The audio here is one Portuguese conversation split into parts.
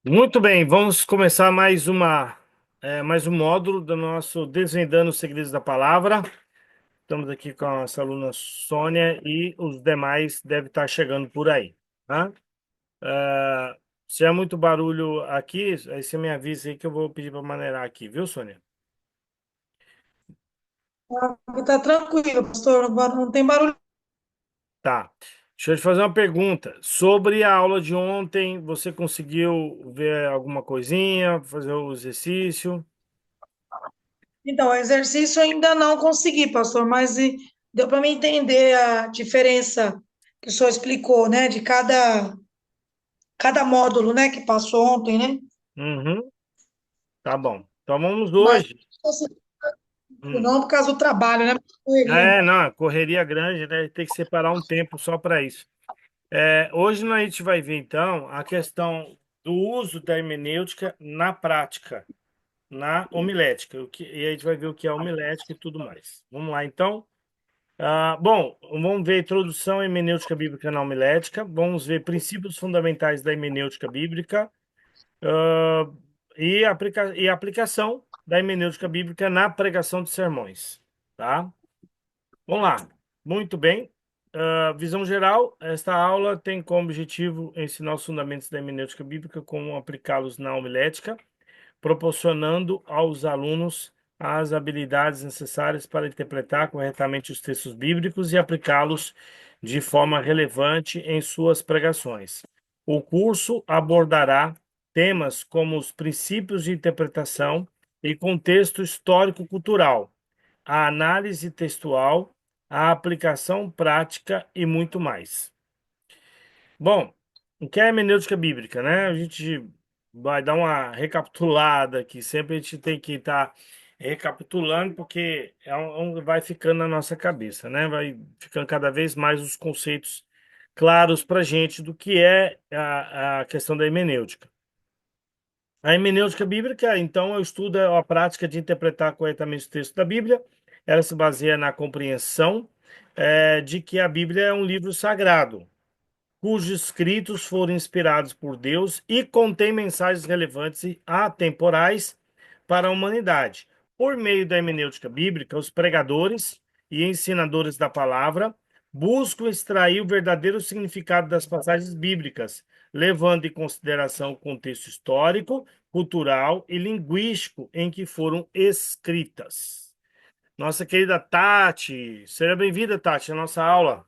Muito bem, vamos começar mais um módulo do nosso Desvendando os Segredos da Palavra. Estamos aqui com a nossa aluna Sônia e os demais devem estar chegando por aí, tá? Ah, Se há muito barulho aqui, aí você me avisa aí que eu vou pedir para maneirar aqui, viu, Sônia? Tá tranquilo, pastor, não tem barulho. Tá. Deixa eu te fazer uma pergunta. Sobre a aula de ontem, você conseguiu ver alguma coisinha, fazer o exercício? Então, o exercício ainda não consegui, pastor, mas deu para me entender a diferença que o senhor explicou, né, de cada módulo, né, que passou ontem, né? Uhum, tá bom. Então vamos Mas hoje. Hum. não por causa do trabalho, né? Correria. Não, correria grande, né? Tem que separar um tempo só para isso. Hoje a gente vai ver, então, a questão do uso da hermenêutica na prática, na homilética. E a gente vai ver o que é homilética e tudo mais. Vamos lá, então. Bom, vamos ver introdução à hermenêutica bíblica na homilética. Vamos ver princípios fundamentais da hermenêutica bíblica, ah, e aplicação da hermenêutica bíblica na pregação de sermões, tá? Vamos lá. Muito bem. Visão geral, esta aula tem como objetivo ensinar os fundamentos da hermenêutica bíblica, como aplicá-los na homilética, proporcionando aos alunos as habilidades necessárias para interpretar corretamente os textos bíblicos e aplicá-los de forma relevante em suas pregações. O curso abordará temas como os princípios de interpretação e contexto histórico-cultural, a análise textual, a aplicação prática e muito mais. Bom, o que é hermenêutica bíblica, né? A gente vai dar uma recapitulada aqui. Sempre a gente tem que estar recapitulando, porque vai ficando na nossa cabeça, né? Vai ficando cada vez mais os conceitos claros para a gente do que é a questão da hermenêutica. A hermenêutica bíblica, então, é o estudo, é a prática de interpretar corretamente o texto da Bíblia. Ela se baseia na compreensão, de que a Bíblia é um livro sagrado, cujos escritos foram inspirados por Deus e contém mensagens relevantes e atemporais para a humanidade. Por meio da hermenêutica bíblica, os pregadores e ensinadores da palavra buscam extrair o verdadeiro significado das passagens bíblicas, levando em consideração o contexto histórico, cultural e linguístico em que foram escritas. Nossa querida Tati, seja bem-vinda, Tati, à nossa aula.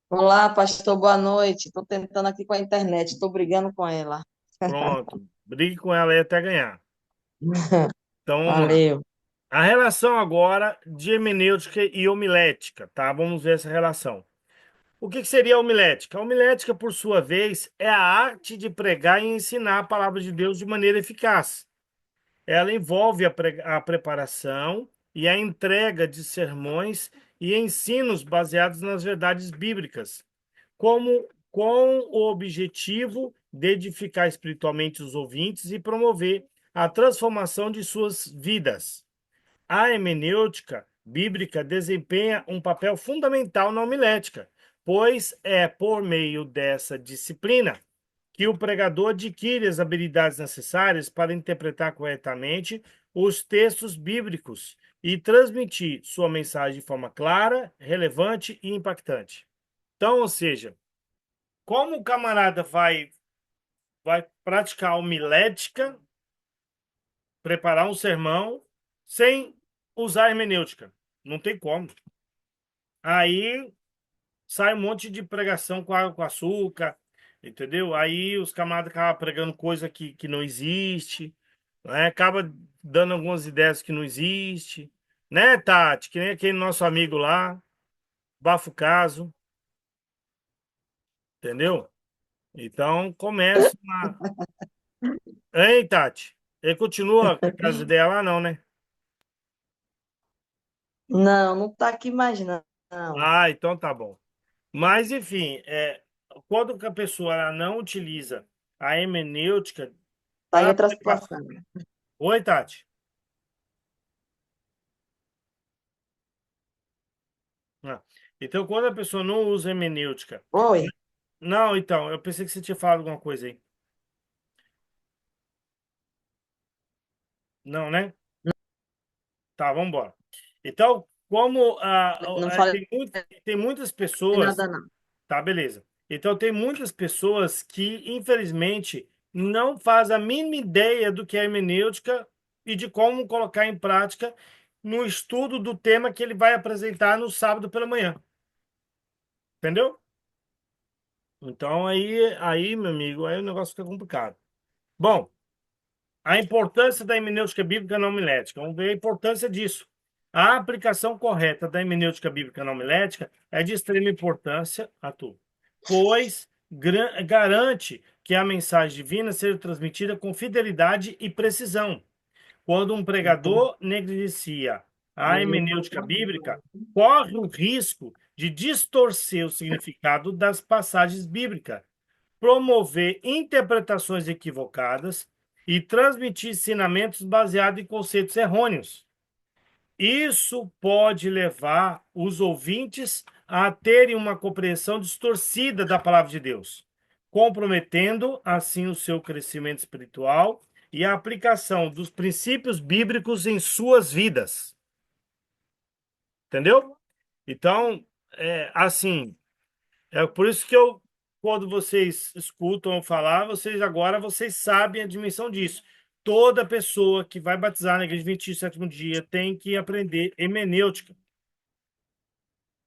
Olá, pastor, boa noite. Estou tentando aqui com a internet, estou brigando com ela. Pronto, brigue com ela aí até ganhar. Então vamos lá. Valeu. A relação agora de hermenêutica e homilética, tá? Vamos ver essa relação. O que que seria a homilética? A homilética, por sua vez, é a arte de pregar e ensinar a palavra de Deus de maneira eficaz. Ela envolve a preparação e a entrega de sermões e ensinos baseados nas verdades bíblicas, como com o objetivo de edificar espiritualmente os ouvintes e promover a transformação de suas vidas. A hermenêutica bíblica desempenha um papel fundamental na homilética, pois é por meio dessa disciplina que o pregador adquire as habilidades necessárias para interpretar corretamente os textos bíblicos e transmitir sua mensagem de forma clara, relevante e impactante. Então, ou seja, como o camarada vai praticar homilética, preparar um sermão sem usar hermenêutica? Não tem como. Aí sai um monte de pregação com água com açúcar, entendeu? Aí os camaradas acabam pregando coisa que não existe, né? Acaba dando algumas ideias que não existe, né, Tati? Que nem aquele nosso amigo lá, Bafo Caso, entendeu? Então começa uma. Hein, Tati? Ele continua com aquelas ideias lá, não, né? Não, não está aqui mais, não. Então tá bom. Mas, enfim, quando que a pessoa ela não utiliza a hermenêutica, Está em a outra prepa- situação. Oi, Tati. Ah, Então, quando a pessoa não usa hermenêutica Oi. Não, então, eu pensei que você tinha falado alguma coisa aí. Não, né? Tá, vamos embora. Então, como Não falei tem muitas pessoas. nada, não. Tá, beleza. Então, tem muitas pessoas que, infelizmente, não fazem a mínima ideia do que é hermenêutica e de como colocar em prática no estudo do tema que ele vai apresentar no sábado pela manhã. Entendeu? Então, aí, meu amigo, aí o negócio fica complicado. Bom, a importância da hermenêutica bíblica não homilética. Vamos ver a importância disso. A aplicação correta da hermenêutica bíblica não homilética é de extrema importância a tu, pois garante que a mensagem divina seja transmitida com fidelidade e precisão. Quando um pregador negligencia a hermenêutica bíblica, corre o risco de distorcer o significado das passagens bíblicas, promover interpretações equivocadas e transmitir ensinamentos baseados em conceitos errôneos. Isso pode levar os ouvintes a terem uma compreensão distorcida da palavra de Deus, comprometendo assim o seu crescimento espiritual e a aplicação dos princípios bíblicos em suas vidas. Entendeu? Então, assim, é por isso que quando vocês escutam eu falar, vocês sabem a dimensão disso. Toda pessoa que vai batizar na igreja adventista do sétimo dia tem que aprender hermenêutica.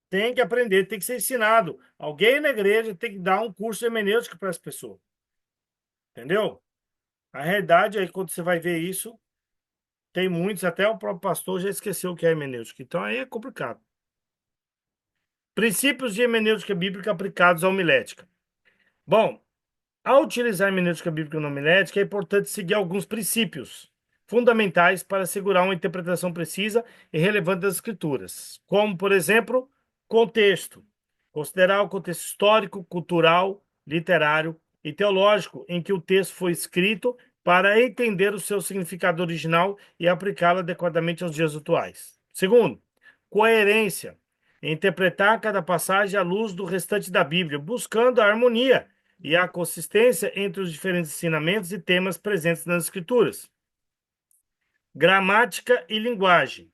Tem que aprender, tem que ser ensinado. Alguém na igreja tem que dar um curso de hermenêutica para essa pessoa. Entendeu? A realidade é que quando você vai ver isso, tem muitos, até o próprio pastor já esqueceu o que é hermenêutica. Então aí é complicado. Princípios de hermenêutica bíblica aplicados à homilética. Bom, ao utilizar a hermenêutica bíblica não homilética, é importante seguir alguns princípios fundamentais para assegurar uma interpretação precisa e relevante das Escrituras, como, por exemplo, contexto. Considerar o contexto histórico, cultural, literário e teológico em que o texto foi escrito para entender o seu significado original e aplicá-lo adequadamente aos dias atuais. Segundo, coerência. Interpretar cada passagem à luz do restante da Bíblia, buscando a harmonia e a consistência entre os diferentes ensinamentos e temas presentes nas Escrituras. Gramática e linguagem.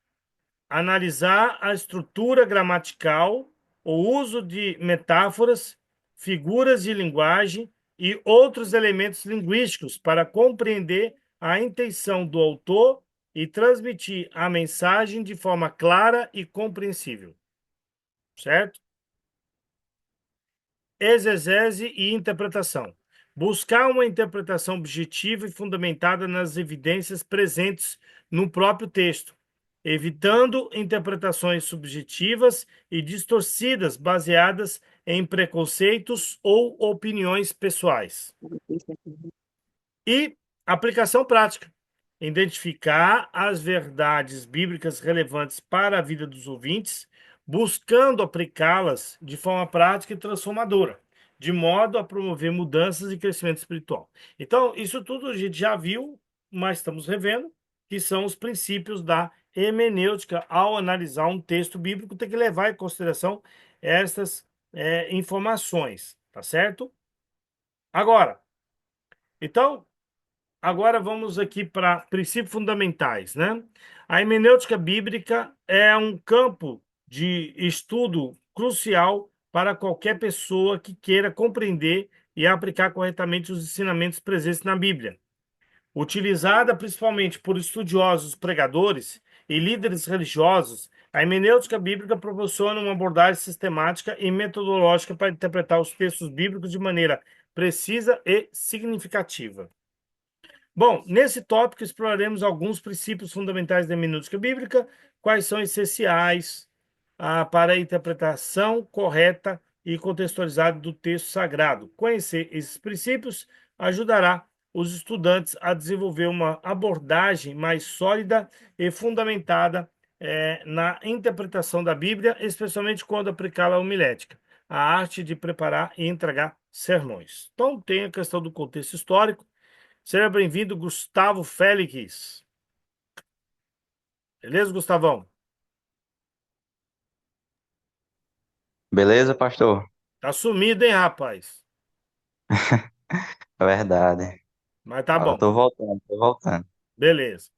Analisar a estrutura gramatical, o uso de metáforas, figuras de linguagem e outros elementos linguísticos para compreender a intenção do autor e transmitir a mensagem de forma clara e compreensível. Certo? Exegese e interpretação. Buscar uma interpretação objetiva e fundamentada nas evidências presentes no próprio texto, evitando interpretações subjetivas e distorcidas baseadas em preconceitos ou opiniões pessoais. E aplicação prática. Identificar as verdades bíblicas relevantes para a vida dos ouvintes, buscando aplicá-las de forma prática e transformadora, de modo a promover mudanças e crescimento espiritual. Então, isso tudo a gente já viu, mas estamos revendo, que são os princípios da hermenêutica. Ao analisar um texto bíblico, tem que levar em consideração essas informações, tá certo? Agora, então, agora vamos aqui para princípios fundamentais, né? A hermenêutica bíblica é um campo de estudo crucial para qualquer pessoa que queira compreender e aplicar corretamente os ensinamentos presentes na Bíblia. Utilizada principalmente por estudiosos, pregadores e líderes religiosos, a hermenêutica bíblica proporciona uma abordagem sistemática e metodológica para interpretar os textos bíblicos de maneira precisa e significativa. Bom, nesse tópico exploraremos alguns princípios fundamentais da hermenêutica bíblica, quais são essenciais para a interpretação correta e contextualizada do texto sagrado. Conhecer esses princípios ajudará os estudantes a desenvolver uma abordagem mais sólida e fundamentada na interpretação da Bíblia, especialmente quando aplicá-la à homilética, a arte de preparar e entregar sermões. Então, tem a questão do contexto histórico. Seja bem-vindo, Gustavo Félix. Beleza, Gustavão? Beleza, pastor? Tá sumido, hein, rapaz? É verdade. Mas tá Eu bom, tô voltando, tô voltando. beleza.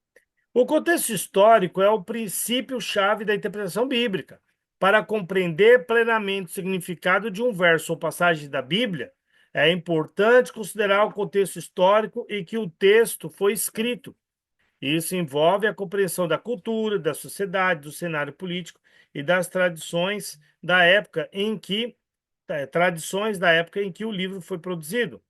O contexto histórico é o princípio-chave da interpretação bíblica. Para compreender plenamente o significado de um verso ou passagem da Bíblia, é importante considerar o contexto histórico em que o texto foi escrito. Isso envolve a compreensão da cultura, da sociedade, do cenário político e das tradições da época em que o livro foi produzido.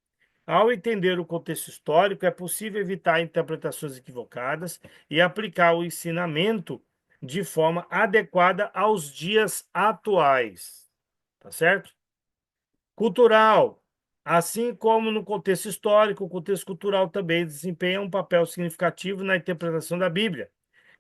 Ao entender o contexto histórico, é possível evitar interpretações equivocadas e aplicar o ensinamento de forma adequada aos dias atuais. Tá certo? Cultural. Assim como no contexto histórico, o contexto cultural também desempenha um papel significativo na interpretação da Bíblia.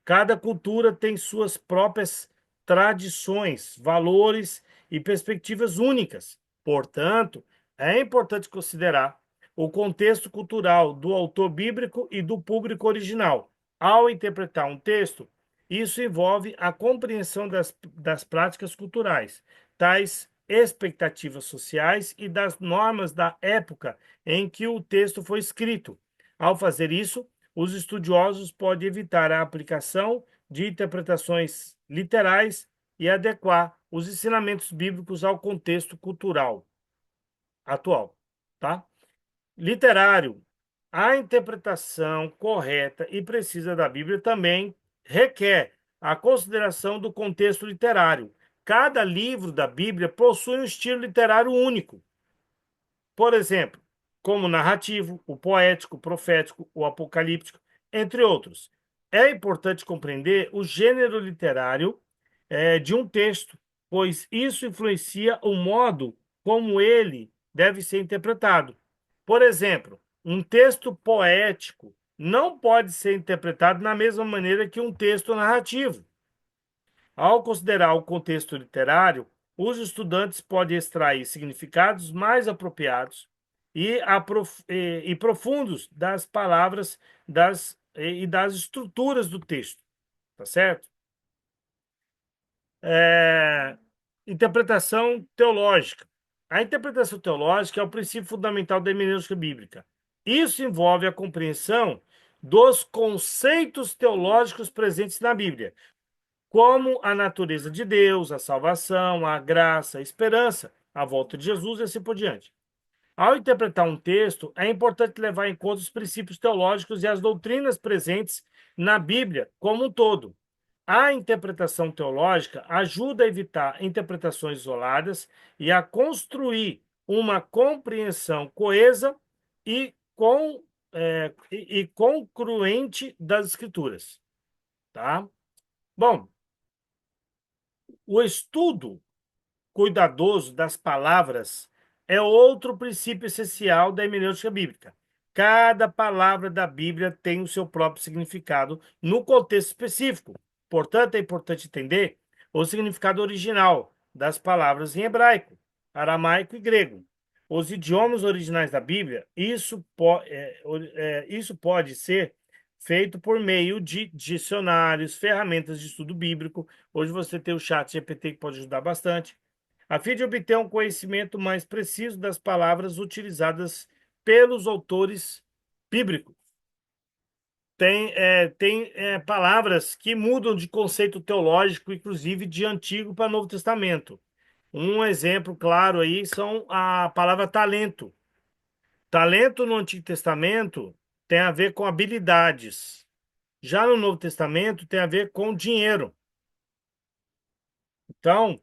Cada cultura tem suas próprias tradições, valores e perspectivas únicas. Portanto, é importante considerar o contexto cultural do autor bíblico e do público original. Ao interpretar um texto, isso envolve a compreensão das práticas culturais, tais expectativas sociais e das normas da época em que o texto foi escrito. Ao fazer isso, os estudiosos podem evitar a aplicação de interpretações literais e adequar os ensinamentos bíblicos ao contexto cultural atual, tá? Literário. A interpretação correta e precisa da Bíblia também requer a consideração do contexto literário. Cada livro da Bíblia possui um estilo literário único. Por exemplo, como o narrativo, o poético, o profético, o apocalíptico, entre outros. É importante compreender o gênero literário de um texto, pois isso influencia o modo como ele deve ser interpretado. Por exemplo, um texto poético não pode ser interpretado da mesma maneira que um texto narrativo. Ao considerar o contexto literário, os estudantes podem extrair significados mais apropriados e profundos das palavras e das estruturas do texto, tá certo? É, Interpretação teológica. A interpretação teológica é o princípio fundamental da hermenêutica bíblica. Isso envolve a compreensão dos conceitos teológicos presentes na Bíblia, como a natureza de Deus, a salvação, a graça, a esperança, a volta de Jesus e assim por diante. Ao interpretar um texto, é importante levar em conta os princípios teológicos e as doutrinas presentes na Bíblia como um todo. A interpretação teológica ajuda a evitar interpretações isoladas e a construir uma compreensão coesa e, e concruente das Escrituras. Tá? Bom, o estudo cuidadoso das palavras é outro princípio essencial da hermenêutica bíblica. Cada palavra da Bíblia tem o seu próprio significado no contexto específico. Portanto, é importante entender o significado original das palavras em hebraico, aramaico e grego. Os idiomas originais da Bíblia, isso pode ser feito por meio de dicionários, ferramentas de estudo bíblico. Hoje você tem o chat GPT que pode ajudar bastante a fim de obter um conhecimento mais preciso das palavras utilizadas pelos autores bíblicos. Tem palavras que mudam de conceito teológico, inclusive de Antigo para Novo Testamento. Um exemplo claro aí são a palavra talento. Talento no Antigo Testamento tem a ver com habilidades. Já no Novo Testamento tem a ver com dinheiro. Então,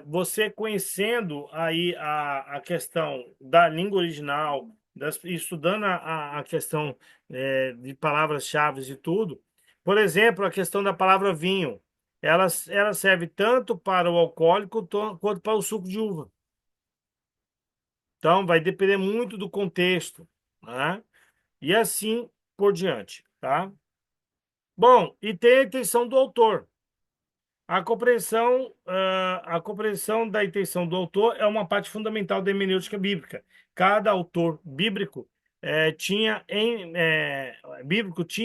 você conhecendo aí a questão da língua original, estudando a questão de palavras-chave e tudo, por exemplo, a questão da palavra vinho, ela serve tanto para o alcoólico quanto para o suco de uva. Então, vai depender muito do contexto, né? E assim por diante, tá? Bom, e tem a intenção do autor. A compreensão da intenção do autor é uma parte fundamental da hermenêutica bíblica. Cada autor bíblico tinha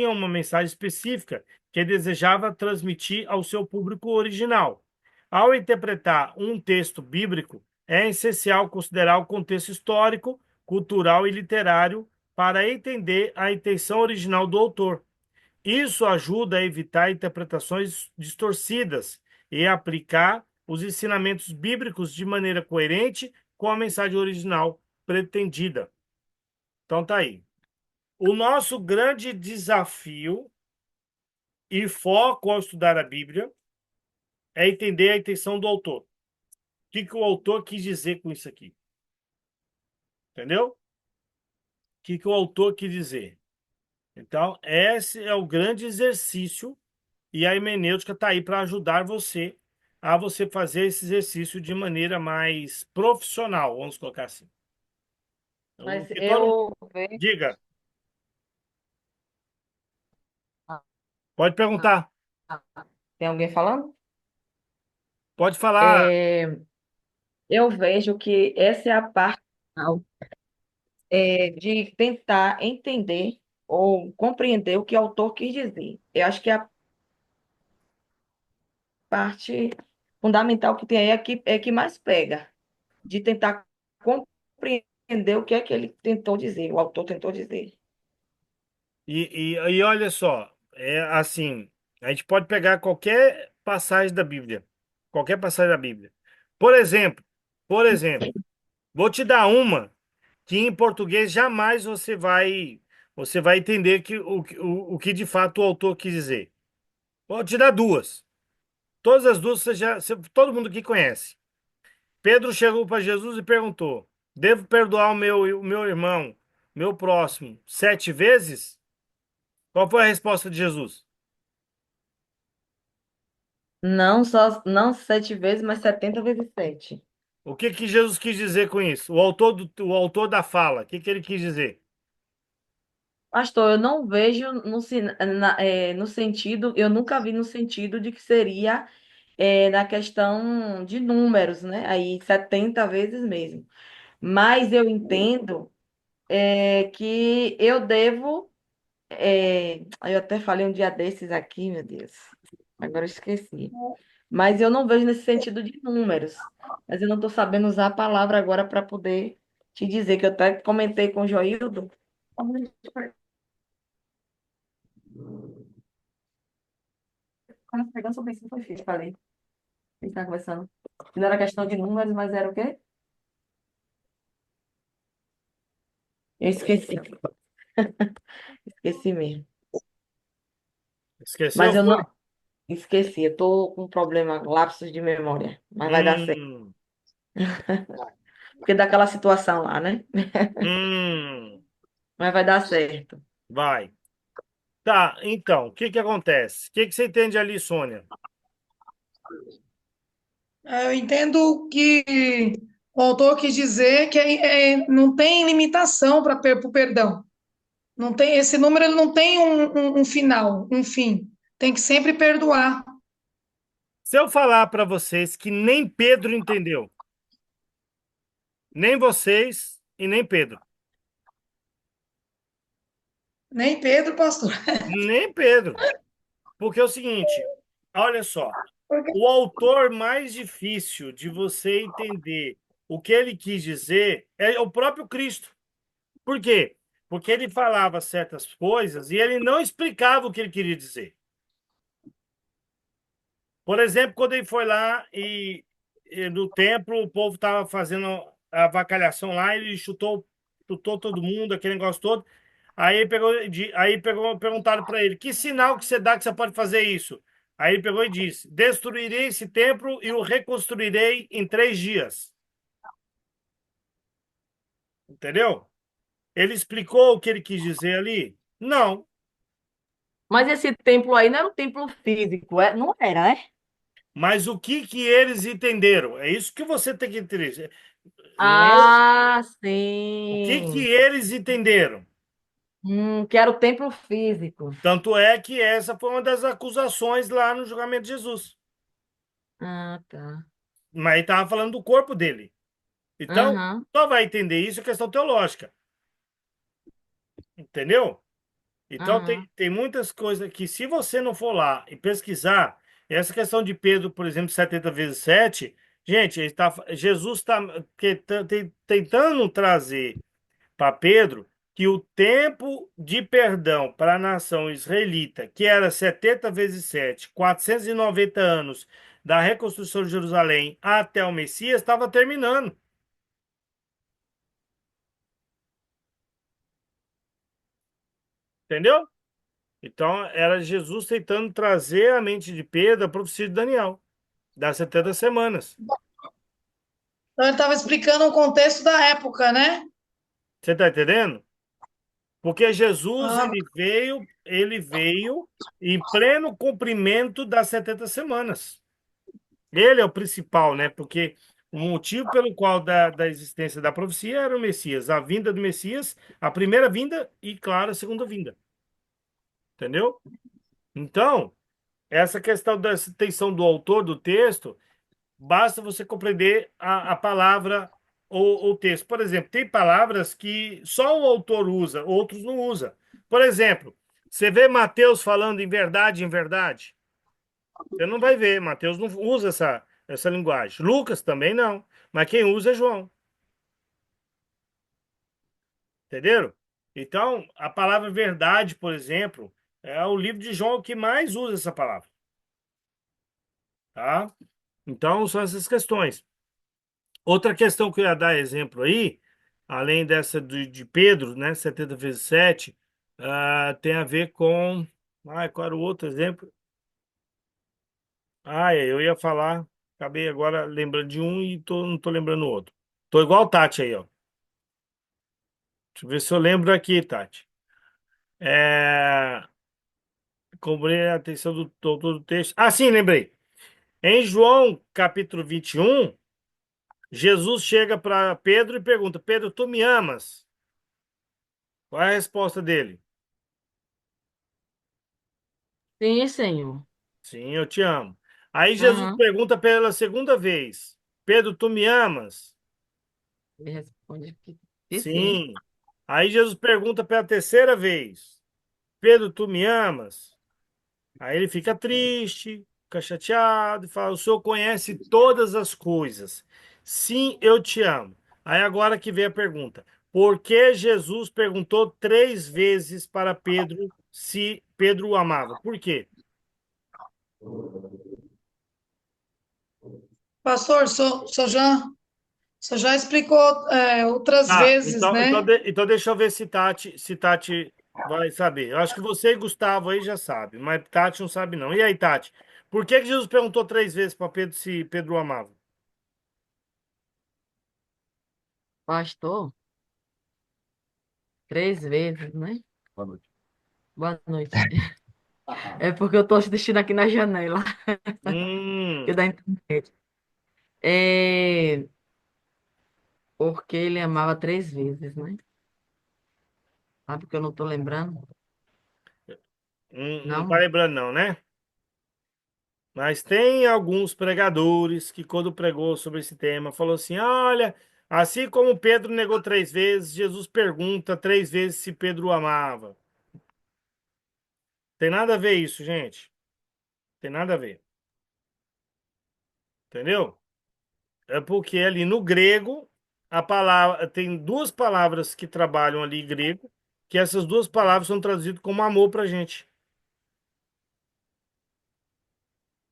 uma mensagem específica que desejava transmitir ao seu público original. Ao interpretar um texto bíblico, é essencial considerar o contexto histórico, cultural e literário para entender a intenção original do autor. Isso ajuda a evitar interpretações distorcidas e aplicar os ensinamentos bíblicos de maneira coerente com a mensagem original pretendida. Então tá aí. O nosso grande desafio e foco ao estudar a Bíblia é entender a intenção do autor. O que o autor quis dizer com isso aqui? Entendeu? O que o autor quis dizer? Então, esse é o grande exercício e a hermenêutica está aí para ajudar você a você fazer esse exercício de maneira mais profissional, vamos colocar assim. Mas Que todo... eu vejo. Diga, pode perguntar, Tem alguém falando? pode falar. É, eu vejo que essa é a parte final, de tentar entender ou compreender o que o autor quis dizer. Eu acho que a parte fundamental que tem aí é que mais pega, de tentar compreender o que é que ele tentou dizer, o autor tentou dizer. E olha só, é assim, a gente pode pegar qualquer passagem da Bíblia, qualquer passagem da Bíblia. Por exemplo, por exemplo, vou te dar uma que em português jamais você vai entender o que de fato o autor quis dizer. Vou te dar duas. Todas as duas todo mundo aqui conhece. Pedro chegou para Jesus e perguntou: Devo perdoar o meu irmão, meu próximo, 7 vezes? Qual foi a resposta de Jesus? Não só, não 7 vezes, mas 70 vezes 7. O que Jesus quis dizer com isso? O autor da fala, o que ele quis dizer? Pastor, eu não vejo no sentido, eu nunca vi no sentido de que seria na questão de números, né? Aí 70 vezes mesmo. Mas eu entendo que eu devo. Eu até falei um dia desses aqui, meu Deus. Agora eu esqueci. Mas eu não vejo nesse sentido de números. Mas eu não estou sabendo usar a palavra agora para poder te dizer, que eu até comentei com o Joildo. Pegando sobre isso, foi fixe, falei. A gente estava conversando. Não era questão de números, mas era o quê? Eu esqueci. Esqueci mesmo. Esqueceu, Mas eu foi? não esqueci. Eu tô com um problema, lapsos de memória. Mas vai dar certo. Hum, Porque daquela situação lá, né? hum, Mas vai dar certo. vai. Tá, então, o que acontece? O que você entende ali, Sônia? Eu entendo que o autor quis dizer que não tem limitação para o perdão. Não tem, esse número ele não tem um final, um fim. Tem que sempre perdoar. Se eu falar para vocês que nem Pedro entendeu, nem vocês e nem Pedro, Nem Pedro, pastor. nem Pedro, porque é o seguinte, olha só, Porque o autor mais difícil de você entender o que ele quis dizer é o próprio Cristo. Por quê? Porque ele falava certas coisas e ele não explicava o que ele queria dizer. Por exemplo, quando ele foi lá e no templo o povo estava fazendo a avacalhação lá, ele chutou todo mundo, aquele negócio todo. Aí ele pegou, perguntaram para ele: que sinal que você dá que você pode fazer isso? Aí ele pegou e disse: destruirei esse templo e o reconstruirei em 3 dias. Entendeu? Ele explicou o que ele quis dizer ali? Não. Mas esse templo aí não era um templo físico, não era, né? Mas o que eles entenderam? É isso que você tem que entender. Não é Ah, o que sim. eles entenderam. Que era o templo físico. Tanto é que essa foi uma das acusações lá no julgamento de Jesus. Ah, tá. Mas ele estava falando do corpo dele. Então, Aham, só vai entender isso é questão teológica. Entendeu? Então, aham, tem muitas coisas que, se você não for lá e pesquisar, essa questão de Pedro, por exemplo, 70 vezes 7, gente, Jesus está tentando trazer para Pedro que o tempo de perdão para a nação israelita, que era 70 vezes 7, 490 anos da reconstrução de Jerusalém até o Messias, estava terminando. Entendeu? Então, era Jesus tentando trazer à mente de Pedro a profecia de Daniel, das 70 semanas. Então ele estava explicando o contexto da época, né? Você está entendendo? Porque Jesus, Ah, ele veio em pleno cumprimento das 70 semanas. Ele é o principal, né? Porque o motivo pelo qual da existência da profecia era o Messias, a vinda do Messias, a primeira vinda e, claro, a segunda vinda. Entendeu? Então, essa questão da intenção do autor do texto, basta você compreender a palavra ou o texto. Por exemplo, tem palavras que só o autor usa, outros não usa. Por exemplo, você vê Mateus falando em verdade, em verdade. Você não vai ver, Mateus não usa essa linguagem. Lucas também não, mas quem usa é João. Entenderam? Então, a palavra verdade, por exemplo, é o livro de João que mais usa essa palavra, tá? Então, são essas questões. Outra questão que eu ia dar exemplo aí, além dessa de Pedro, né, 70 vezes 7, tem a ver com. Ai, qual era o outro exemplo? Eu ia falar, acabei agora lembrando de um e não tô lembrando o outro. Tô igual o Tati aí, ó. Deixa eu ver se eu lembro aqui, Tati. É, cobrei a atenção do autor do texto. Ah, sim, lembrei. Em João, capítulo 21, Jesus chega para Pedro e pergunta: Pedro, tu me amas? Qual é a resposta dele? Sim, Senhor. Sim, eu te amo. Aí Jesus Aham. pergunta pela segunda vez: Pedro, tu me amas? Ele responde que sim. Sim. Aí Jesus pergunta pela terceira vez: Pedro, tu me amas? Aí ele fica triste, fica chateado e fala: O Senhor conhece todas as coisas. Sim, eu te amo. Aí agora que vem a pergunta: Por que Jesus perguntou 3 vezes para Pedro se Pedro o amava? Por quê? pastor, só já explicou outras Tá, vezes, né? então deixa eu ver se Tati vai saber. Eu acho que você e Gustavo aí já sabe, mas Tati não sabe não. E aí, Tati, por que que Jesus perguntou 3 vezes para Pedro se Pedro o amava? Pastor, 3 vezes, né? Boa noite. Boa noite. É porque eu tô assistindo aqui na janela, que Hum, da internet. É porque ele amava 3 vezes, né? Sabe que eu não tô lembrando? não tá Não. lembrando não, né? Mas tem alguns pregadores que quando pregou sobre esse tema, falou assim, olha, assim como Pedro negou 3 vezes, Jesus pergunta 3 vezes se Pedro o amava. Tem nada a ver isso, gente. Tem nada a ver. Entendeu? É porque ali no grego, a palavra tem duas palavras que trabalham ali em grego, que essas duas palavras são traduzidas como amor pra gente.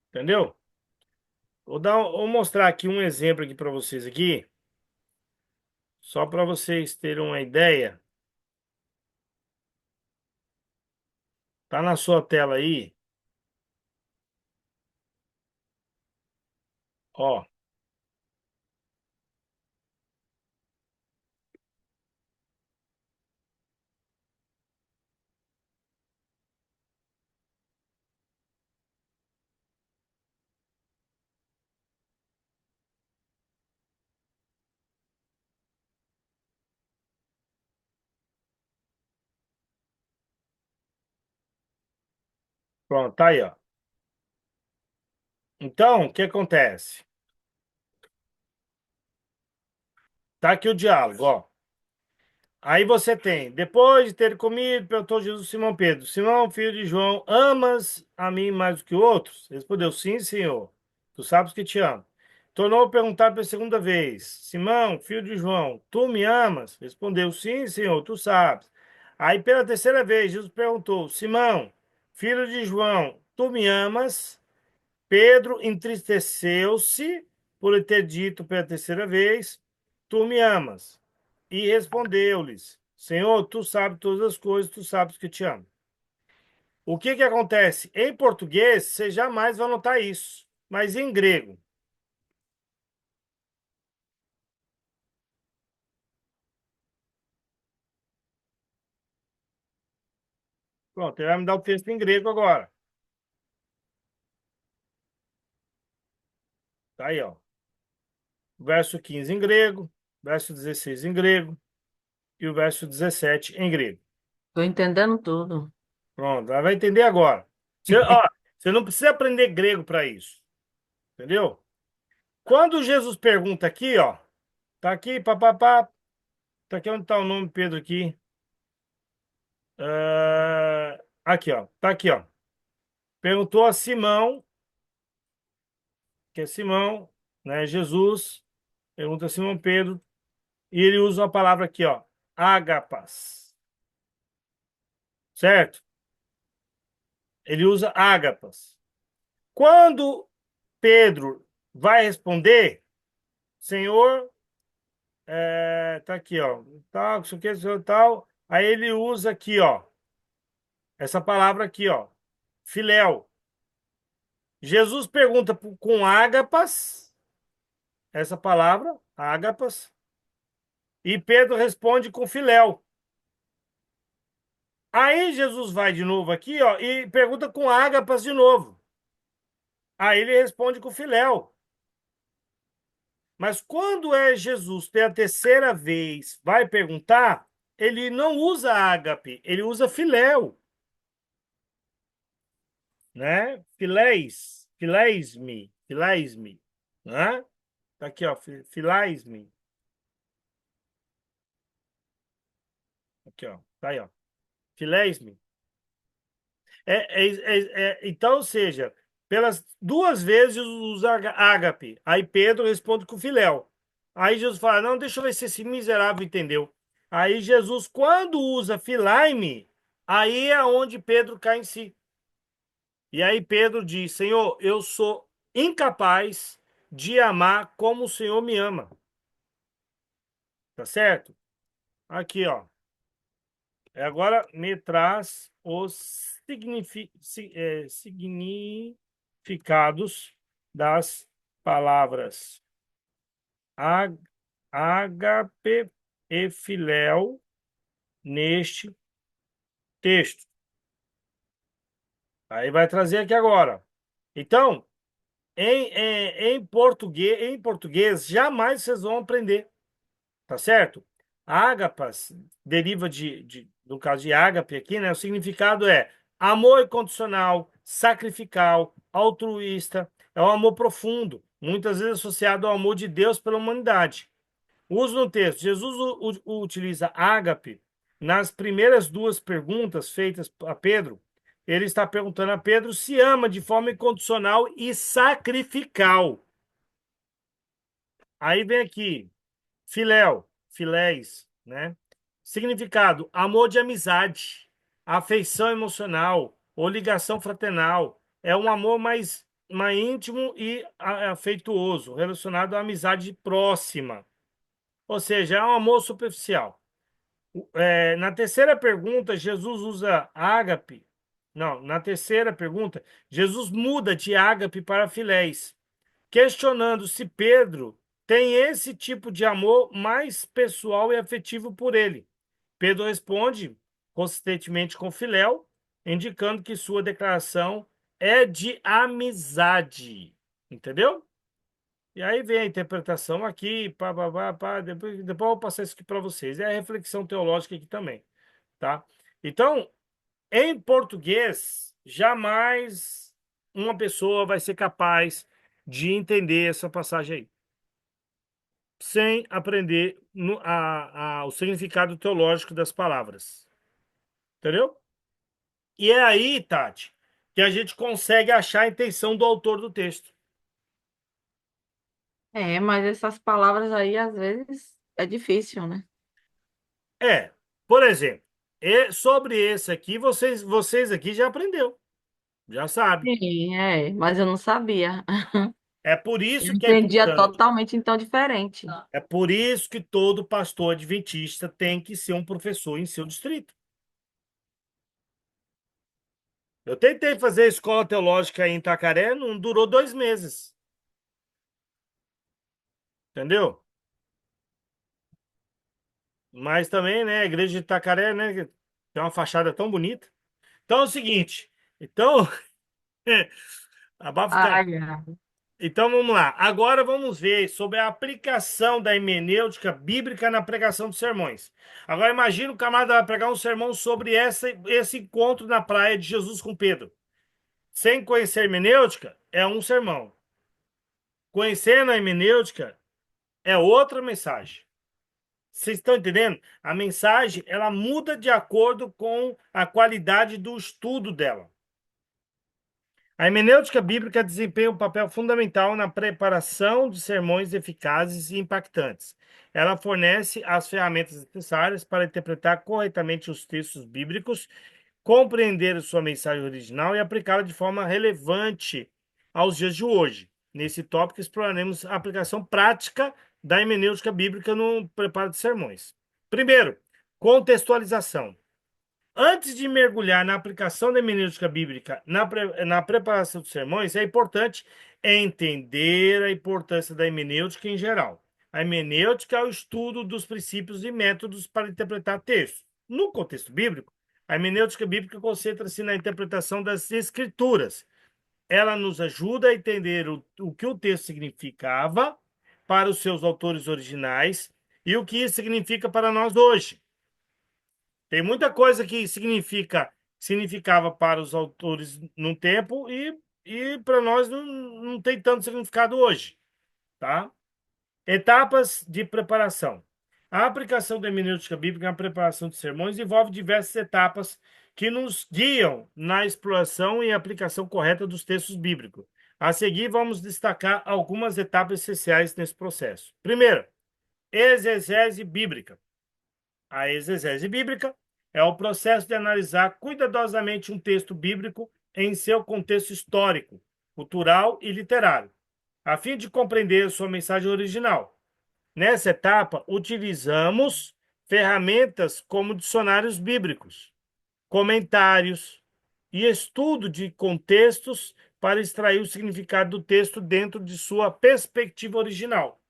Entendeu? Vou mostrar aqui um exemplo aqui para vocês aqui, só para vocês terem uma ideia. Tá na sua tela aí, ó. Pronto, tá aí, ó. Então, o que acontece? Tá aqui o diálogo, ó. Aí você tem, depois de ter comido, perguntou Jesus a Simão Pedro: Simão, filho de João, amas a mim mais do que outros? Respondeu: Sim, Senhor. Tu sabes que te amo. Tornou a perguntar pela segunda vez: Simão, filho de João, tu me amas? Respondeu: Sim, Senhor, tu sabes. Aí pela terceira vez, Jesus perguntou: Simão, filho de João, tu me amas? Pedro entristeceu-se por ele ter dito pela terceira vez: Tu me amas? E respondeu-lhes: Senhor, tu sabes todas as coisas, tu sabes que te amo. O que que acontece? Em português, você jamais vai notar isso, mas em grego. Pronto, ele vai me dar o texto em grego agora. Tá aí, ó. Verso 15 em grego, verso 16 em grego e o verso 17 em grego. Tô entendendo tudo. Pronto, ela vai entender agora. Você não precisa aprender grego para isso, entendeu? Quando Jesus pergunta aqui, ó, tá aqui, papapá, tá aqui onde tá o nome Pedro aqui. Aqui, ó, tá aqui, ó. Perguntou a Simão, que é Simão, né? Jesus pergunta a Simão Pedro, e ele usa uma palavra aqui, ó, ágapas, certo? Ele usa ágapas. Quando Pedro vai responder, Senhor, tá aqui, ó, tal, isso aqui, isso tal. Aí ele usa aqui, ó, essa palavra aqui, ó, filéu. Jesus pergunta com ágapas, essa palavra, ágapas, e Pedro responde com filéu. Aí Jesus vai de novo aqui, ó, e pergunta com ágapas de novo. Aí ele responde com filéu. Mas quando é Jesus pela terceira vez vai perguntar, ele não usa ágape, ele usa filéu, né? Filés-me, né? Tá aqui, ó, filás-me. Aqui, ó, tá aí, ó. Filés-me. Então, ou seja, pelas duas vezes usa ágape. Aí Pedro responde com filéu. Aí Jesus fala: Não, deixa eu ver se esse miserável entendeu. Aí Jesus, quando usa filaime, aí é onde Pedro cai em si. E aí Pedro diz: Senhor, eu sou incapaz de amar como o Senhor me ama. Tá certo? Aqui, ó. Agora me traz os significados das palavras ágape e filéu neste texto. Aí vai trazer aqui agora. Então, em português, jamais vocês vão aprender. Tá certo? Ágapas deriva no caso de ágape aqui, né? O significado é amor incondicional, sacrificial, altruísta, é um amor profundo, muitas vezes associado ao amor de Deus pela humanidade. Uso no texto. Jesus utiliza ágape nas primeiras duas perguntas feitas a Pedro. Ele está perguntando a Pedro se ama de forma incondicional e sacrificial. Aí vem aqui. Filéu, filés, né? Significado: amor de amizade, afeição emocional ou ligação fraternal. É um amor mais íntimo e afetuoso, relacionado à amizade próxima. Ou seja, é um amor superficial. Na terceira pergunta, Jesus usa ágape. Não, na terceira pergunta, Jesus muda de ágape para filés, questionando se Pedro tem esse tipo de amor mais pessoal e afetivo por ele. Pedro responde consistentemente com filéu, indicando que sua declaração é de amizade. Entendeu? E aí vem a interpretação aqui, pá, pá, pá, pá, depois eu vou passar isso aqui para vocês. É a reflexão teológica aqui também, tá? Então, em português, jamais uma pessoa vai ser capaz de entender essa passagem aí, sem aprender o significado teológico das palavras. Entendeu? E é aí, Tati, que a gente consegue achar a intenção do autor do texto. É, mas essas palavras aí, às vezes, é difícil, né? É, por exemplo, sobre esse aqui, vocês aqui já aprendeu, já sabe. Sim, é, mas eu não sabia. É por Eu isso que é entendia importante. totalmente, então, diferente. É por isso que todo pastor adventista tem que ser um professor em seu distrito. Eu tentei fazer a escola teológica em Itacaré, não durou 2 meses, entendeu? Mas também, né, a igreja de Itacaré, né, tem uma fachada tão bonita. Então é o seguinte, então, abafa o cara. Ai, ai. Então vamos lá. Agora vamos ver sobre a aplicação da hermenêutica bíblica na pregação dos sermões. Agora imagina o camarada vai pregar um sermão sobre esse encontro na praia de Jesus com Pedro. Sem conhecer a hermenêutica, é um sermão. Conhecendo a hermenêutica, é outra mensagem. Vocês estão entendendo? A mensagem, ela muda de acordo com a qualidade do estudo dela. A hermenêutica bíblica desempenha um papel fundamental na preparação de sermões eficazes e impactantes. Ela fornece as ferramentas necessárias para interpretar corretamente os textos bíblicos, compreender sua mensagem original e aplicá-la de forma relevante aos dias de hoje. Nesse tópico, exploraremos a aplicação prática da hermenêutica bíblica no preparo de sermões. Primeiro, contextualização. Antes de mergulhar na aplicação da hermenêutica bíblica na preparação dos sermões, é importante entender a importância da hermenêutica em geral. A hermenêutica é o estudo dos princípios e métodos para interpretar textos. No contexto bíblico, a hermenêutica bíblica concentra-se na interpretação das escrituras. Ela nos ajuda a entender o que o texto significava para os seus autores originais e o que isso significa para nós hoje. Tem muita coisa que significava para os autores num tempo e para nós não tem tanto significado hoje, tá? Etapas de preparação. A aplicação da hermenêutica bíblica na preparação de sermões envolve diversas etapas que nos guiam na exploração e aplicação correta dos textos bíblicos. A seguir, vamos destacar algumas etapas essenciais nesse processo. Primeiro, exegese bíblica. A exegese bíblica é o processo de analisar cuidadosamente um texto bíblico em seu contexto histórico, cultural e literário, a fim de compreender sua mensagem original. Nessa etapa, utilizamos ferramentas como dicionários bíblicos, comentários e estudo de contextos para extrair o significado do texto dentro de sua perspectiva original.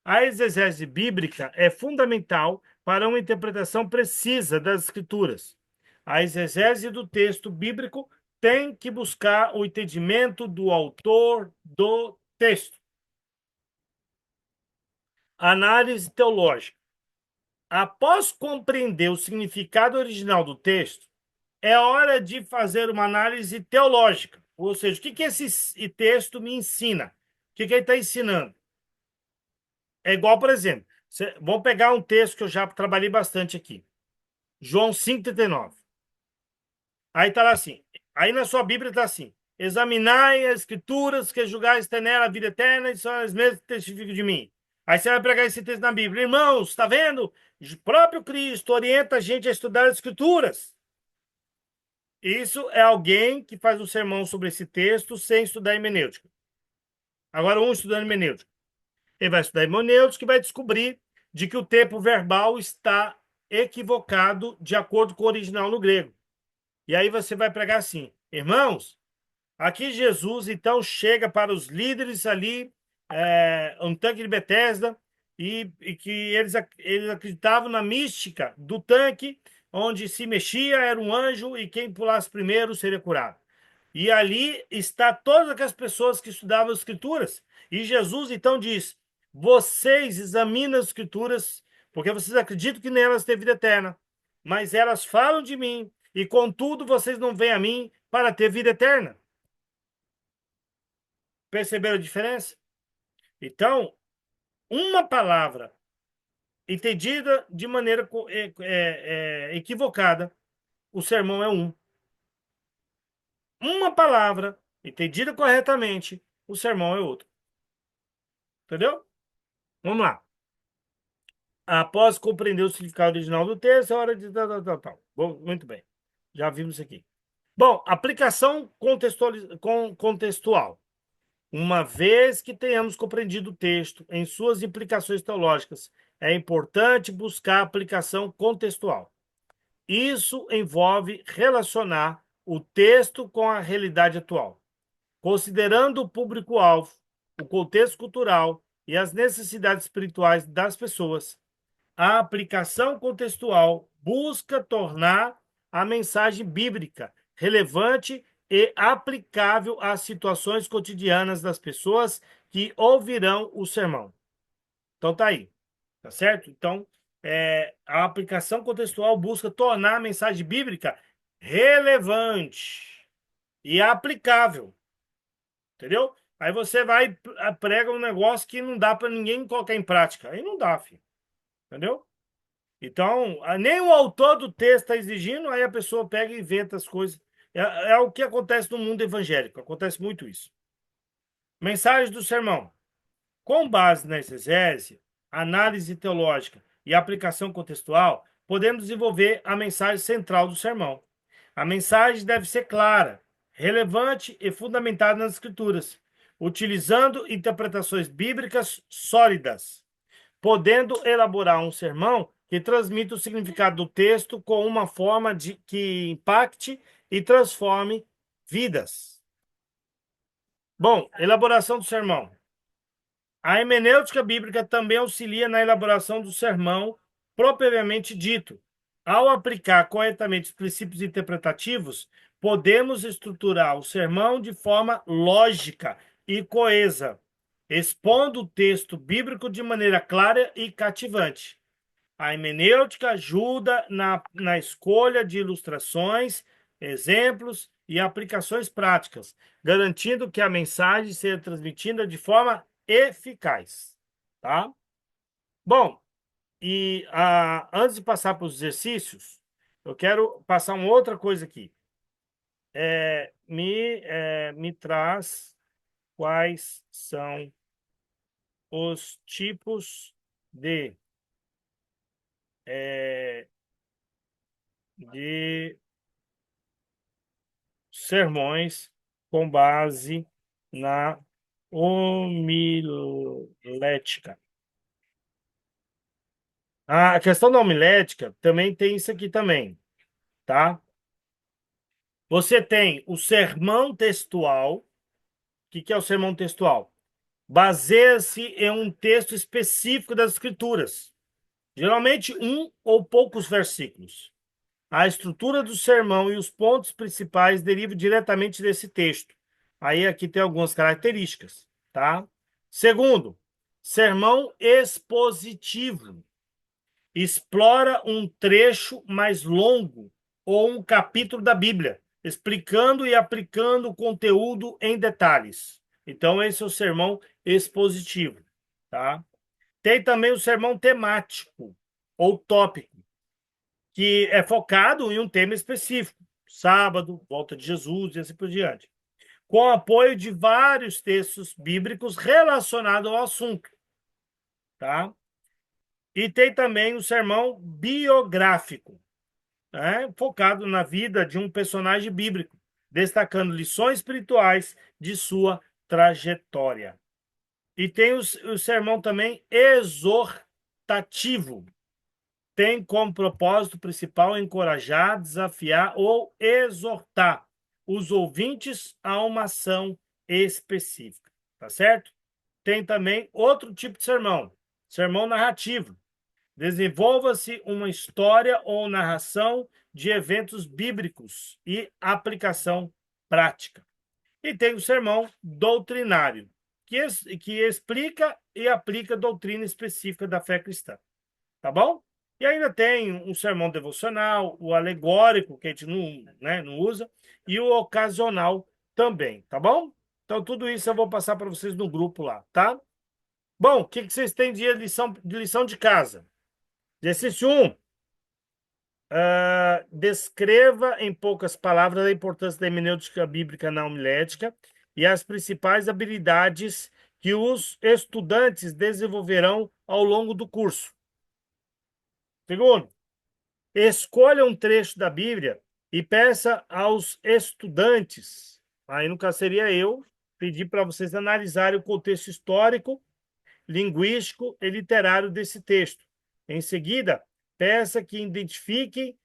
A exegese bíblica é fundamental para uma interpretação precisa das Escrituras. A exegese do texto bíblico tem que buscar o entendimento do autor do texto. Análise teológica. Após compreender o significado original do texto, é hora de fazer uma análise teológica. Ou seja, o que esse texto me ensina? O que ele está ensinando? É igual, por exemplo, vamos pegar um texto que eu já trabalhei bastante aqui. João 5,39. Aí está lá assim. Aí na sua Bíblia está assim: examinai as escrituras, que julgais ter nela a vida eterna, e são as mesmas que testificam de mim. Aí você vai pregar esse texto na Bíblia. Irmãos, está vendo? O próprio Cristo orienta a gente a estudar as escrituras. Isso é alguém que faz um sermão sobre esse texto sem estudar hermenêutica. Agora, um estudando hermenêutica. Ele vai estudar hermenêutica e vai descobrir de que o tempo verbal está equivocado de acordo com o original no grego. E aí você vai pregar assim: irmãos, aqui Jesus então chega para os líderes ali, um tanque de Betesda, e que eles acreditavam na mística do tanque, onde se mexia era um anjo e quem pulasse primeiro seria curado. E ali está todas aquelas pessoas que estudavam as escrituras. E Jesus então diz: vocês examinam as escrituras, porque vocês acreditam que nelas tem vida eterna, mas elas falam de mim, e contudo vocês não vêm a mim para ter vida eterna. Perceberam a diferença? Então, uma palavra entendida de maneira equivocada, o sermão é um. Uma palavra entendida corretamente, o sermão é outro. Entendeu? Vamos lá. Após compreender o significado original do texto, é hora de tal, tal, tal, tal. Bom, muito bem. Já vimos isso aqui. Bom, aplicação contextual. Uma vez que tenhamos compreendido o texto em suas implicações teológicas, é importante buscar aplicação contextual. Isso envolve relacionar o texto com a realidade atual, considerando o público-alvo, o contexto cultural e as necessidades espirituais das pessoas. A aplicação contextual busca tornar a mensagem bíblica relevante e aplicável às situações cotidianas das pessoas que ouvirão o sermão. Então tá aí, tá certo? Então, a aplicação contextual busca tornar a mensagem bíblica relevante e aplicável, entendeu? Aí você vai prega um negócio que não dá para ninguém colocar em prática. Aí não dá, filho. Entendeu? Então, nem o autor do texto está exigindo, aí a pessoa pega e inventa as coisas. É o que acontece no mundo evangélico, acontece muito isso. Mensagem do sermão. Com base na exegese, análise teológica e aplicação contextual, podemos desenvolver a mensagem central do sermão. A mensagem deve ser clara, relevante e fundamentada nas Escrituras, utilizando interpretações bíblicas sólidas, podendo elaborar um sermão que transmita o significado do texto com uma forma que impacte e transforme vidas. Bom, elaboração do sermão. A hermenêutica bíblica também auxilia na elaboração do sermão propriamente dito. Ao aplicar corretamente os princípios interpretativos, podemos estruturar o sermão de forma lógica e coesa, expondo o texto bíblico de maneira clara e cativante. A hermenêutica ajuda na escolha de ilustrações, exemplos e aplicações práticas, garantindo que a mensagem seja transmitida de forma eficaz. Tá? Bom, antes de passar para os exercícios, eu quero passar uma outra coisa aqui. Me traz quais são os tipos de sermões com base na homilética. A questão da homilética também tem isso aqui também, tá? Você tem o sermão textual. O que é o sermão textual? Baseia-se em um texto específico das Escrituras, geralmente um ou poucos versículos. A estrutura do sermão e os pontos principais derivam diretamente desse texto. Aí aqui tem algumas características, tá? Segundo, sermão expositivo. Explora um trecho mais longo ou um capítulo da Bíblia, explicando e aplicando o conteúdo em detalhes. Então, esse é o sermão expositivo, tá? Tem também o sermão temático ou tópico, que é focado em um tema específico. Sábado, volta de Jesus e assim por diante. Com apoio de vários textos bíblicos relacionados ao assunto. Tá? E tem também o sermão biográfico, né? Focado na vida de um personagem bíblico, destacando lições espirituais de sua trajetória. E tem o sermão também exortativo, tem como propósito principal encorajar, desafiar ou exortar os ouvintes a uma ação específica, tá certo? Tem também outro tipo de sermão, sermão narrativo. Desenvolva-se uma história ou narração de eventos bíblicos e aplicação prática. E tem o sermão doutrinário, que explica e aplica doutrina específica da fé cristã. Tá bom? E ainda tem um sermão devocional, o alegórico, que a gente não, né, não usa, e o ocasional também, tá bom? Então, tudo isso eu vou passar para vocês no grupo lá, tá? Bom, o que vocês têm de lição de casa? Exercício 1. Descreva em poucas palavras a importância da hermenêutica bíblica na homilética e as principais habilidades que os estudantes desenvolverão ao longo do curso. Segundo, escolha um trecho da Bíblia e peça aos estudantes, aí no caso seria eu, pedir para vocês analisarem o contexto histórico, linguístico e literário desse texto. Em seguida, peça que identifiquem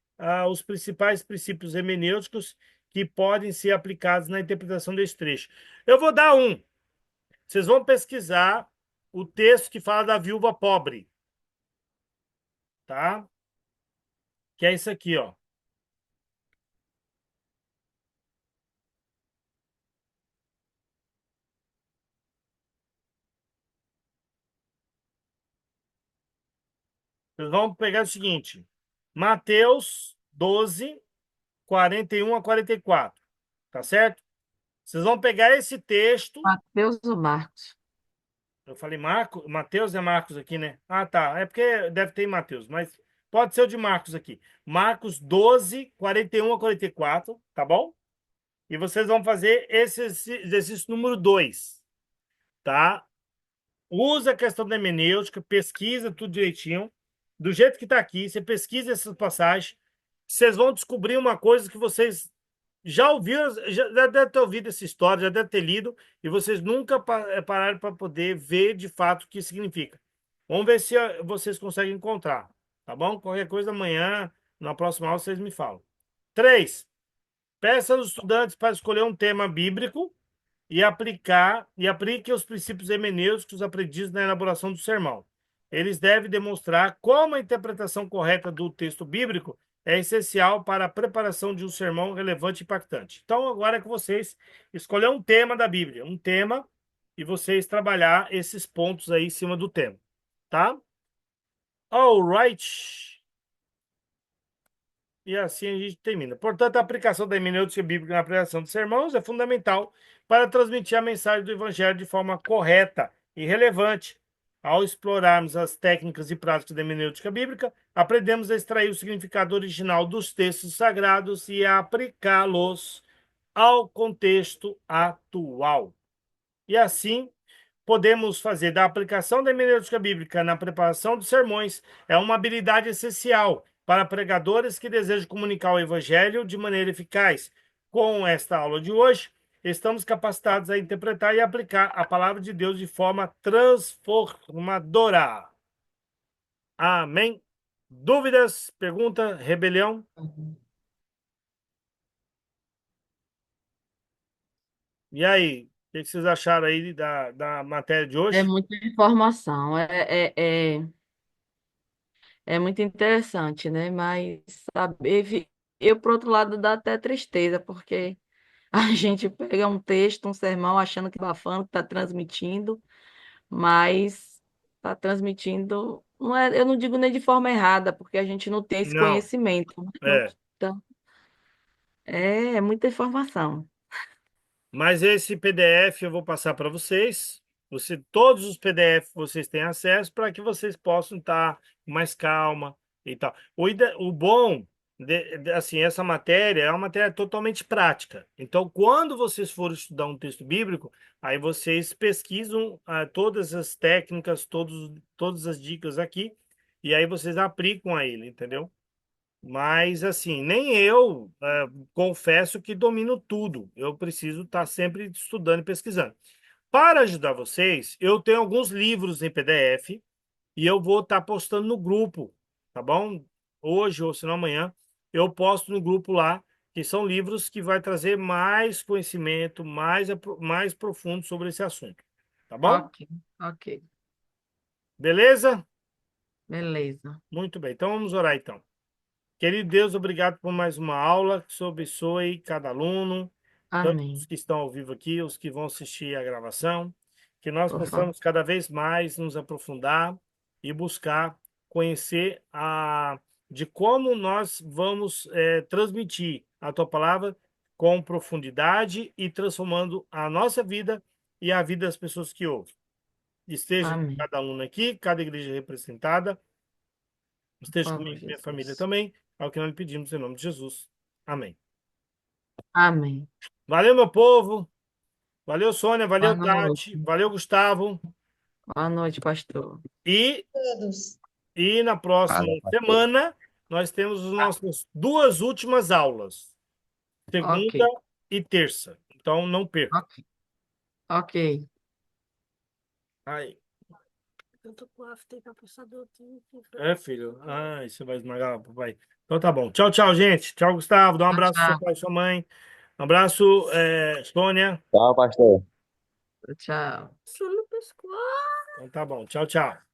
os principais princípios hermenêuticos que podem ser aplicados na interpretação desse trecho. Eu vou dar um. Vocês vão pesquisar o texto que fala da viúva pobre, tá? Que é isso aqui, ó. Vocês vão pegar o seguinte: Mateus 12, 41 a 44. Tá certo? Vocês vão pegar esse texto. Mateus ou Marcos? Eu falei Marcos, Mateus é Marcos aqui, né? Ah, tá. É porque deve ter em Mateus, mas pode ser o de Marcos aqui. Marcos 12, 41 a 44, tá bom? E vocês vão fazer esse exercício número 2, tá? Usa a questão da hermenêutica, pesquisa tudo direitinho. Do jeito que está aqui, você pesquisa essas passagens, vocês vão descobrir uma coisa que vocês já ouviram, já deve ter ouvido essa história, já deve ter lido, e vocês nunca pararam para poder ver de fato o que significa. Vamos ver se vocês conseguem encontrar, tá bom? Qualquer coisa amanhã, na próxima aula, vocês me falam. 3. Peça aos estudantes para escolher um tema bíblico e aplique os princípios hermenêuticos aprendidos na elaboração do sermão. Eles devem demonstrar como a interpretação correta do texto bíblico é essencial para a preparação de um sermão relevante e impactante. Então, agora é com vocês escolher um tema da Bíblia, um tema, e vocês trabalhar esses pontos aí em cima do tema, tá? All right. E assim a gente termina. Portanto, a aplicação da hermenêutica bíblica na pregação dos sermões é fundamental para transmitir a mensagem do Evangelho de forma correta e relevante. Ao explorarmos as técnicas e práticas da hermenêutica bíblica, aprendemos a extrair o significado original dos textos sagrados e a aplicá-los ao contexto atual. E assim, podemos fazer da aplicação da hermenêutica bíblica na preparação dos sermões é uma habilidade essencial para pregadores que desejam comunicar o evangelho de maneira eficaz. Com esta aula de hoje, estamos capacitados a interpretar e aplicar a palavra de Deus de forma transformadora. Amém? Dúvidas? Pergunta? Rebelião? E aí? O que vocês acharam aí da matéria de É hoje? muita informação, é muito interessante, né? Mas saber, eu, por outro lado, dá até tristeza, porque a gente pega um texto, um sermão, achando que bafando, que está transmitindo, mas está transmitindo, não é, eu não digo nem de forma errada, porque a gente não tem esse Não. conhecimento, né? É. Então, é muita informação. Mas esse PDF eu vou passar para vocês. Todos os PDF vocês têm acesso para que vocês possam estar com mais calma e tal. O bom, assim, essa matéria é uma matéria totalmente prática. Então, quando vocês forem estudar um texto bíblico, aí vocês pesquisam todas as técnicas, todas as dicas aqui, e aí vocês aplicam a ele, entendeu? Mas, assim, nem eu confesso que domino tudo. Eu preciso estar sempre estudando e pesquisando. Para ajudar vocês, eu tenho alguns livros em PDF e eu vou estar postando no grupo, tá bom? Hoje ou se não amanhã, eu posto no grupo lá, que são livros que vai trazer mais conhecimento, mais profundo sobre esse assunto, tá bom? Ok, ok, Beleza? beleza. Muito bem. Então vamos orar então. Querido Deus, obrigado por mais uma aula. Que o Senhor abençoe cada aluno, tanto os Amém. que estão ao vivo aqui, os que vão assistir a gravação. Que nós Por favor. possamos cada vez mais nos aprofundar e buscar conhecer de como nós vamos transmitir a tua palavra com profundidade e transformando a nossa vida e a vida das pessoas que ouvem. Esteja com Amém. cada aluno aqui, cada igreja representada. Por Esteja favor, comigo e minha família Jesus. também. É o que nós lhe pedimos em nome de Jesus. Amém. Amém. Valeu, meu povo. Valeu, Sônia. Boa Valeu, Tati. noite. Valeu, Gustavo. Boa noite, pastor. E, Todos. e na próxima Valeu, pastor. semana nós temos as nossas duas últimas aulas, Ok, segunda e terça. Então não perca. ok, ok. Aí. É, filho. Ai, você vai esmagar, papai. Então tá bom. Tchau, tchau, gente. Tchau, Gustavo. Dá um Tchau, abraço pro seu tchau. pai e sua mãe. Um abraço, Sônia. Tchau, pastor. Tchau. Então tá bom. Tchau, tchau.